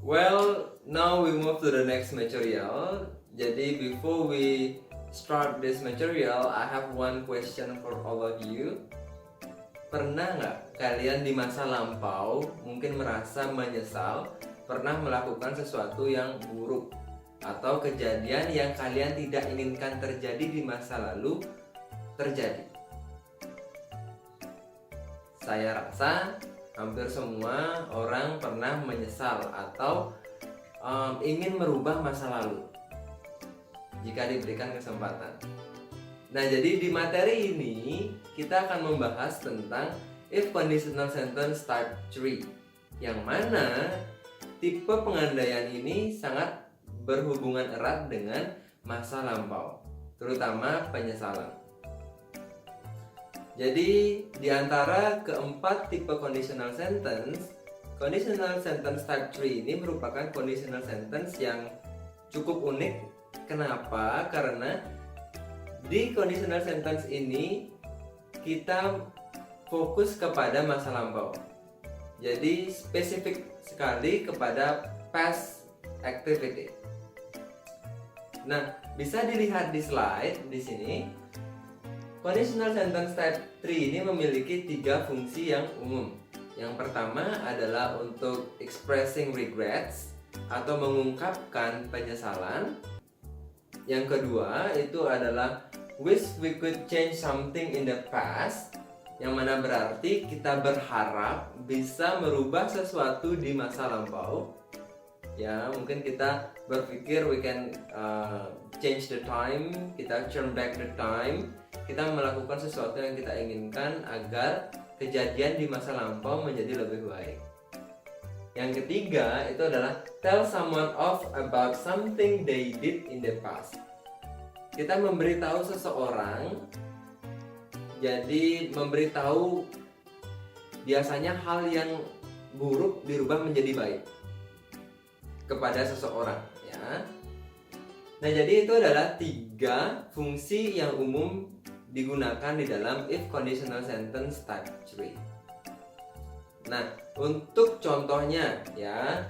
Well, now we move to the next material. Jadi before we start this material, I have one question for all of you. Pernah nggak kalian di masa lampau mungkin merasa menyesal pernah melakukan sesuatu yang buruk atau kejadian yang kalian tidak inginkan terjadi di masa lalu terjadi? Saya rasa hampir semua orang pernah menyesal atau ingin merubah masa lalu jika diberikan kesempatan. Nah, jadi di materi ini kita akan membahas tentang if conditional sentence type 3, yang mana tipe pengandaian ini sangat berhubungan erat dengan masa lampau, terutama penyesalan. Jadi di antara keempat tipe conditional sentence type 3 ini merupakan conditional sentence yang cukup unik. Kenapa? Karena di conditional sentence ini kita fokus kepada masa lampau. Jadi spesifik sekali kepada past activity. Nah, bisa dilihat di slide di sini. Conditional sentence type 3 ini memiliki 3 fungsi yang umum. Yang pertama adalah untuk expressing regrets atau mengungkapkan penyesalan. Yang kedua itu adalah wish we could change something in the past, yang mana berarti kita berharap bisa merubah sesuatu di masa lampau. Ya, mungkin kita berpikir we can change the time, kita turn back the time, kita melakukan sesuatu yang kita inginkan agar kejadian di masa lampau menjadi lebih baik. Yang ketiga itu adalah tell someone off about something they did in the past. Kita memberitahu seseorang, jadi memberitahu biasanya hal yang buruk dirubah menjadi baik kepada seseorang, ya. Nah, jadi itu adalah 3 fungsi yang umum digunakan di dalam if conditional sentence type 3. Nah, untuk contohnya, ya,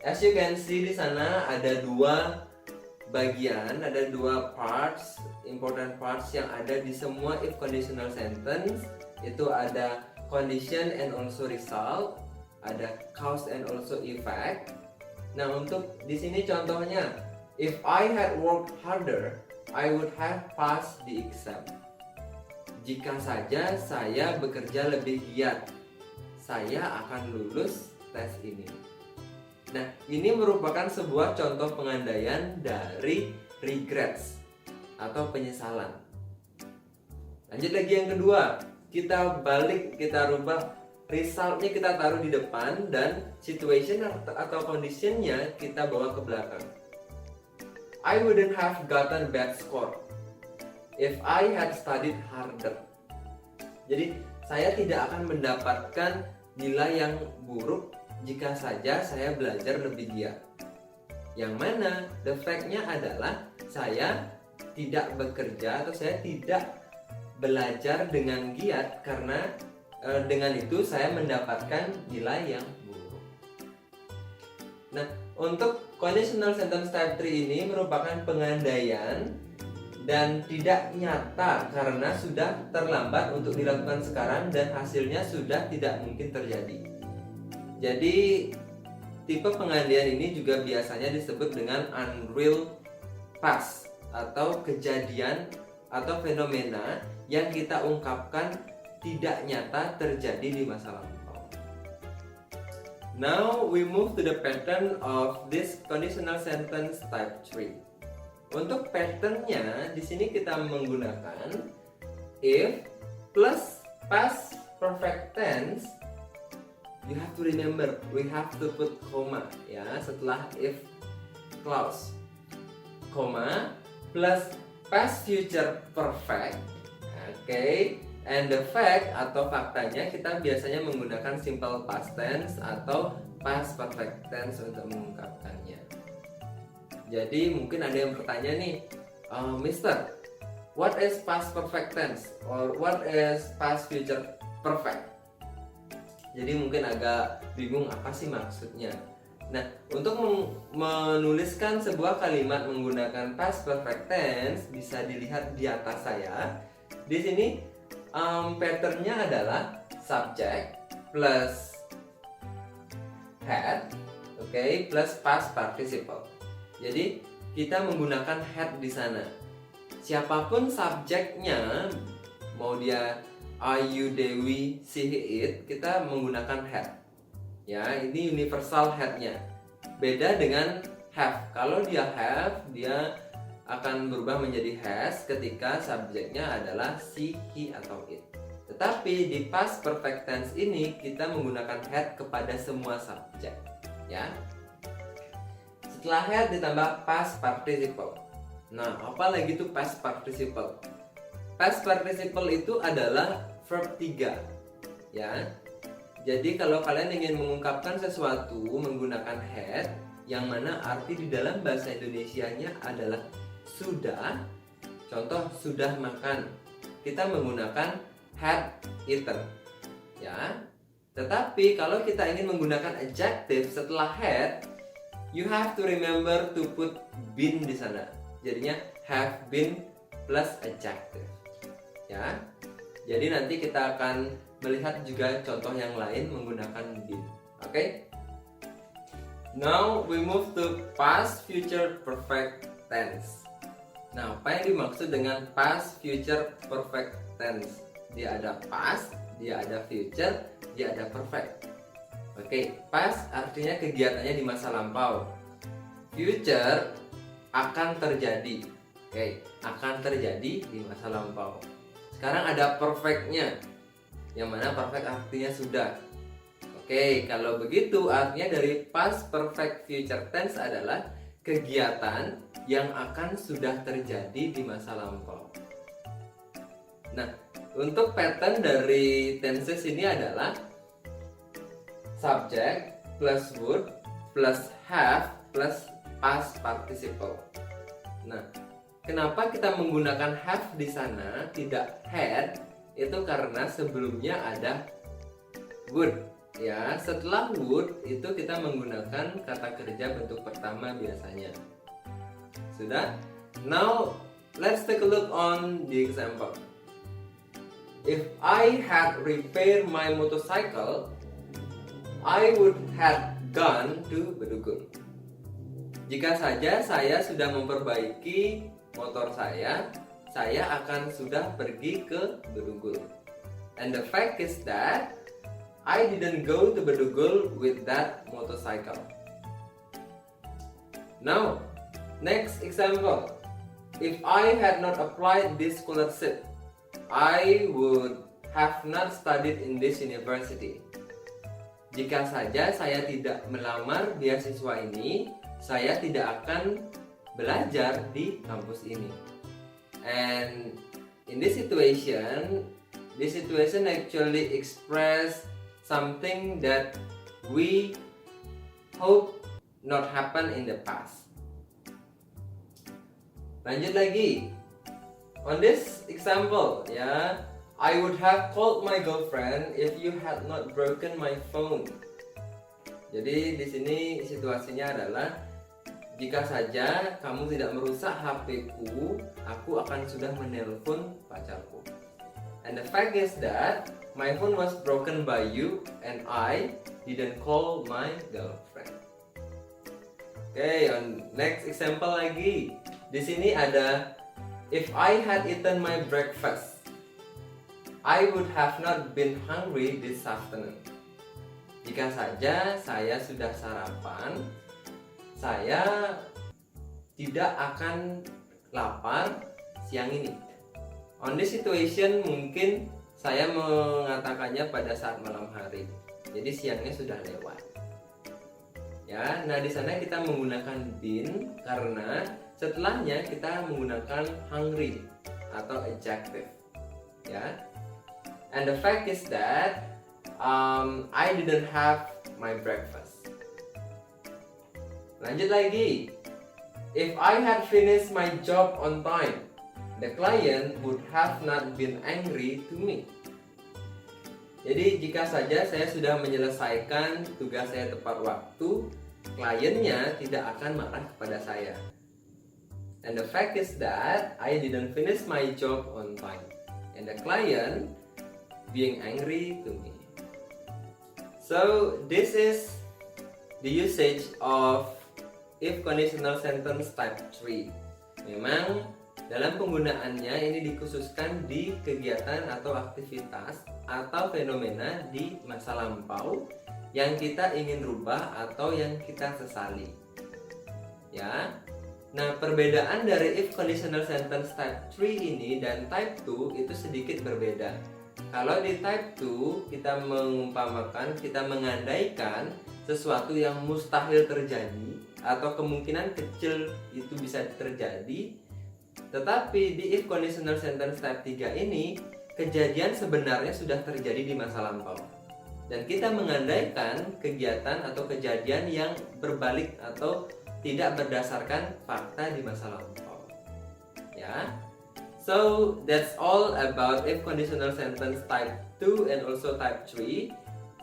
as you can see di sana ada 2 bagian, ada 2 parts, important parts yang ada di semua if conditional sentence. Itu ada condition and also result, ada cause and also effect. Nah, untuk di sini contohnya, if I had worked harder, I would have passed the exam. Jika saja saya bekerja lebih giat, saya akan lulus tes ini. Nah, ini merupakan sebuah contoh pengandaian dari regrets atau penyesalan. Lanjut lagi yang kedua, kita balik, kita rubah resultnya, kita taruh di depan dan situation atau conditionnya kita bawa ke belakang. I wouldn't have gotten bad score if I had studied harder. Jadi saya tidak akan mendapatkan nilai yang buruk jika saja saya belajar lebih giat. Yang mana the fact-nya adalah saya tidak bekerja atau saya tidak belajar dengan giat karena dengan itu saya mendapatkan nilai yang buruk. Nah, untuk conditional sentence type 3 ini merupakan pengandaian dan tidak nyata karena sudah terlambat untuk dilakukan sekarang dan hasilnya sudah tidak mungkin terjadi. Jadi tipe pengandaian ini juga biasanya disebut dengan unreal past atau kejadian atau fenomena yang kita ungkapkan tidak nyata terjadi di masa lampau. Now we move to the pattern of this conditional sentence type 3. Untuk patternnya di sini kita menggunakan if plus past perfect tense. You have to remember, we have to put comma, ya, setelah if clause. Comma plus past future perfect. Okay. And the fact atau faktanya kita biasanya menggunakan simple past tense atau past perfect tense untuk mengungkapkannya. Jadi mungkin ada yang bertanya nih, Mister, what is past perfect tense or what is past future perfect? Jadi mungkin agak bingung apa sih maksudnya. Nah, untuk menuliskan sebuah kalimat menggunakan past perfect tense bisa dilihat di atas saya. Di sini patternnya adalah subject plus had, oke, plus past participle. Jadi kita menggunakan had di sana. Siapapun subjeknya, mau dia Ayu, Dewi, she, it, kita menggunakan had. Ya, ini universal had-nya. Beda dengan have. Kalau dia have, dia akan berubah menjadi has ketika subjeknya adalah she, he, atau it. Tetapi di past perfect tense ini kita menggunakan had kepada semua subjek. Ya. Setelah had ditambah past participle. Nah, apa lagi tuh past participle? Past participle itu adalah verb 3. Ya. Jadi kalau kalian ingin mengungkapkan sesuatu menggunakan had, yang mana arti di dalam bahasa Indonesianya adalah sudah. Contoh, sudah makan. Kita menggunakan had eaten. Ya. Tetapi kalau kita ingin menggunakan adjective setelah had, you have to remember to put been di sana. Jadinya have been plus adjective. Ya. Jadi nanti kita akan melihat juga contoh yang lain menggunakan been. Oke? Now we move to past future perfect tense. Nah, apa yang dimaksud dengan past future perfect tense? Dia ada past, dia ada future, dia ada perfect. Oke, past artinya kegiatannya di masa lampau. Future akan terjadi. Oke, akan terjadi di masa lampau. Sekarang ada perfectnya, yang mana perfect artinya sudah. Oke, kalau begitu artinya dari past perfect future tense adalah kegiatan yang akan sudah terjadi di masa lampau. Nah, untuk pattern dari tenses ini adalah subject plus would plus have plus past participle. Nah, kenapa kita menggunakan have di sana tidak had? Itu karena sebelumnya ada would. Ya, setelah would itu kita menggunakan kata kerja bentuk pertama biasanya. Sudah? Now let's take a look on the example. If I had repaired my motorcycle, I would have gone to Bedugul. Jika saja saya sudah memperbaiki motor saya akan sudah pergi ke Bedugul. And the fact is that I didn't go to Bedugul with that motorcycle. Now, next example. If I had not applied this scholarship, I would have not studied in this university. Jika saja saya tidak melamar beasiswa ini, saya tidak akan belajar di kampus ini. And in this situation actually express something that we hope not happen in the past. Lanjut lagi. On this example, ya, I would have called my girlfriend if you had not broken my phone. Jadi di sini situasinya adalah jika saja kamu tidak merusak HP-ku, aku akan sudah menelpon pacarku. And the fact is that my phone was broken by you and I didn't call my girlfriend. Okay, on next example lagi. Di sini ada if I had eaten my breakfast, I would have not been hungry this afternoon. Jika saja saya sudah sarapan, saya tidak akan lapar siang ini. On this situation mungkin saya mengatakannya pada saat malam hari. Jadi siangnya sudah lewat. Ya, nah di sana kita menggunakan been karena setelahnya kita menggunakan hungry atau adjective. Ya. And the fact is that I didn't have my breakfast. Lanjut lagi. If I had finished my job on time, the client would have not been angry to me. Jadi jika saja saya sudah menyelesaikan tugas saya tepat waktu, kliennya tidak akan marah kepada saya. And the fact is that I didn't finish my job on time, and the client being angry to me. So this is the usage of if conditional sentence type 3. Memang dalam penggunaannya ini dikhususkan di kegiatan atau aktivitas atau fenomena di masa lampau yang kita ingin rubah atau yang kita sesali. Ya. Nah, perbedaan dari if conditional sentence type 3 ini dan type 2 itu sedikit berbeda. Kalau di type 2 kita mengumpamakan, kita mengandaikan sesuatu yang mustahil terjadi atau kemungkinan kecil itu bisa terjadi. Tetapi di if conditional sentence type 3 ini kejadian sebenarnya sudah terjadi di masa lampau. Dan kita mengandaikan kegiatan atau kejadian yang berbalik atau tidak berdasarkan fakta di masa lampau. Ya. So that's all about if conditional sentence type 2 and also type 3.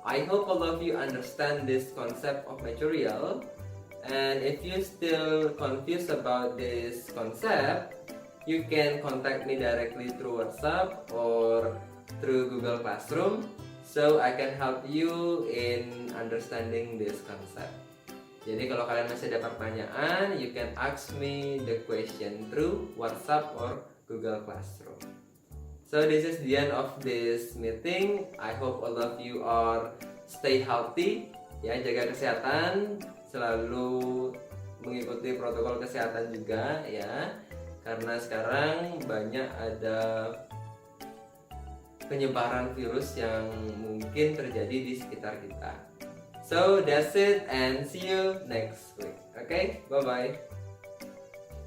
I hope all of you understand this concept of material. And if you still confused about this concept, you can contact me directly through WhatsApp or through Google Classroom so I can help you in understanding this concept. Jadi kalau kalian masih ada pertanyaan, you can ask me the question through WhatsApp or Google Classroom. So this is the end of this meeting. I hope all of you are stay healthy, ya, jaga kesehatan, selalu mengikuti protokol kesehatan juga, ya. Karena sekarang banyak ada penyebaran virus yang mungkin terjadi di sekitar kita. So that's it and see you next week. Okay, bye bye.